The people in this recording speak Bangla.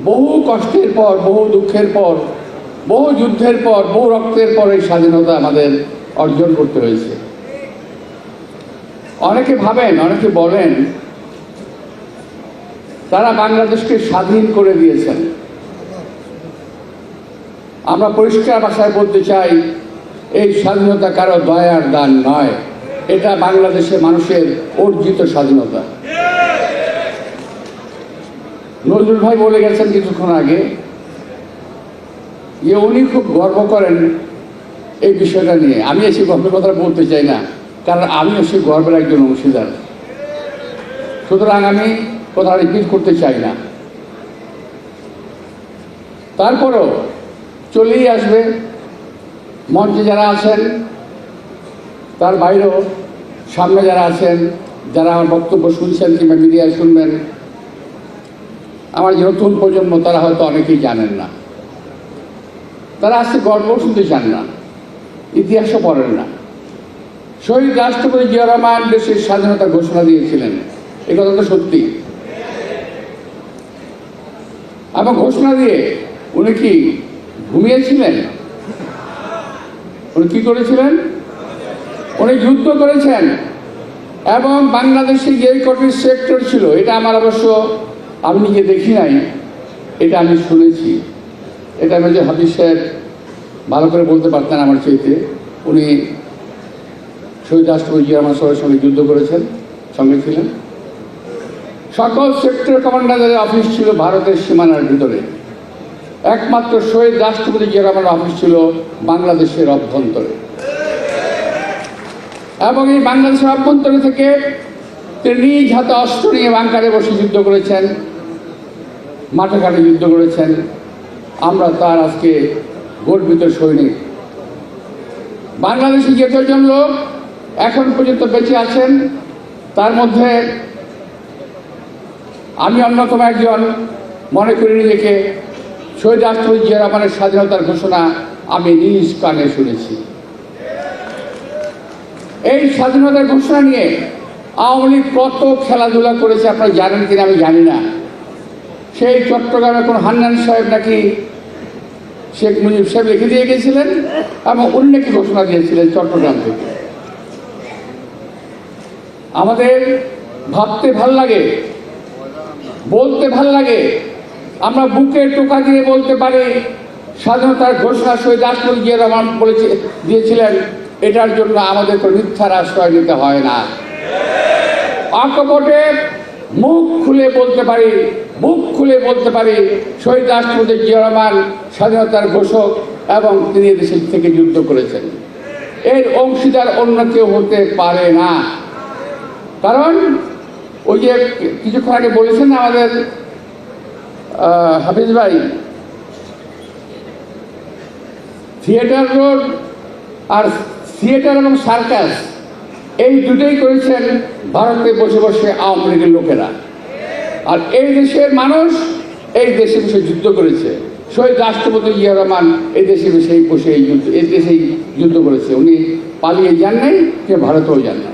বহু কষ্টের পর, বহু দুঃখের পর, বহু যুদ্ধের পর, বহু রক্তের পর এই স্বাধীনতা আমাদের অর্জন করতে হয়েছে। অনেকে ভাবেন, অনেকে বলেন তারা বাংলাদেশকে স্বাধীন করে দিয়েছেন। আমরা পরিষ্কার ভাষায় বলতে চাই, এই স্বাধীনতা কারো দয়ার দান নয়, এটা বাংলাদেশের মানুষের অর্জিত স্বাধীনতা। নজরুল ভাই বলে গেছেন কিছুক্ষণ আগে যে উনি খুব গর্ব করেন এই বিষয়টা নিয়ে। আমি এসে গর্বের কথা বলতে চাই না, কারণ আমিও সেই গর্বের একজন অংশীদার। সুতরাং আমি কথা রিপিট করতে চাই না। তারপরেও চলেই আসবে। মঞ্চে যারা আছেন, তার বাইরেও সামনে যারা আছেন, যারা আমার বক্তব্য শুনছেন কিংবা মিডিয়ায় শুনবেন, আমার যে নতুন প্রজন্ম তারা হয়তো অনেকেই জানেন না। তারা আজকে গল্প শুনতে চান না, ইতিহাসও পড়েন না। শহীদ রাষ্ট্রপতি জিয়া রহমান দেশের স্বাধীনতা ঘোষণা দিয়েছিলেন, এ কথা তো সত্যি। এবং ঘোষণা দিয়ে উনি কি ঘুমিয়েছিলেন? উনি কি করেছিলেন? উনি যুদ্ধ করেছেন। এবং বাংলাদেশে যে কটি সেক্টর ছিল, এটা আমার অবশ্য আমি নিজে দেখি নাই, এটা আমি শুনেছি। এটা মেজর হাফিজ সাহেব ভালো করে বলতে পারতেন আমার চাইতে। উনি শহীদ রাষ্ট্রপতি জিয়া রহমান সাহেবের সঙ্গে যুদ্ধ করেছেন, সঙ্গে ছিলেন। সকল সেক্টর কমান্ডারের অফিস ছিল ভারতের সীমানার ভিতরে। একমাত্র শহীদ রাষ্ট্রপতি জিয়া রহমানের অফিস ছিল বাংলাদেশের অভ্যন্তরে। এবং এই বাংলাদেশের অভ্যন্তরে থেকে তিনি নিজ হাতে অস্ত্র নিয়ে বাংকারে বসে যুদ্ধ করেছেন, মাঠে ঘাটে যুদ্ধ করেছেন। আমরা তার আজকে গর্বিত সৈনিক। বাংলাদেশে যে কজন লোক এখন পর্যন্ত বেঁচে আছেন, তার মধ্যে আমি অন্যতম একজন। মনে করি নিজেকে শহীদ রাষ্ট্রপতি জিয়া রহমানের স্বাধীনতার ঘোষণা আমি নিজ কানে শুনেছি। এই স্বাধীনতার ঘোষণা নিয়ে আওয়ামী লীগ কত খেলাধুলা করেছে আপনারা জানেন কিনা আমি জানি না। সেই চট্টগ্রামে কোন হান্নান সাহেব নাকি শেখ মুজিব সাহেব লিখে দিয়ে গেছিলেন এবং উনি নাকি ঘোষণা দিয়েছিলেন চট্টগ্রাম থেকে। আমাদের ভাবতে ভাল লাগে, বলতে ভাল লাগে, আমরা বুকে টোকা দিয়ে বলতে পারি স্বাধীনতার ঘোষণা শহীদ রাষ্ট্রপতি জিয়া রহমান দিয়েছিলেন। এটার জন্য আমাদের কোনো মিথ্যার আশ্রয় নিতে হয় না। অকপটে মুখ খুলে বলতে পারি, বুক খুলে বলতে পারি শহীদ রাষ্ট্রপতি জিয়া রহমান স্বাধীনতার ঘোষক এবং তিনি দেশের থেকে যুদ্ধ করেছেন। এর অংশীদার অন্য কেউ হতে পারে না। কারণ ওই যে কিছুক্ষণ আগে বলেছেন আমাদের হাফিজ ভাই, থিয়েটার রোড আর থিয়েটার এবং সার্কাস এই দুটোই করেছেন ভারতে বসে বসে আওয়ামী লীগের লোকেরা। আর এই দেশের মানুষ এই দেশে বসে যুদ্ধ করেছে। শহীদ রাষ্ট্রপতি জিয়া রহমান এই দেশে বসে বসে এই দেশেই যুদ্ধ করেছে। উনি পালিয়ে যান নাই, ভারতেও যান নাই।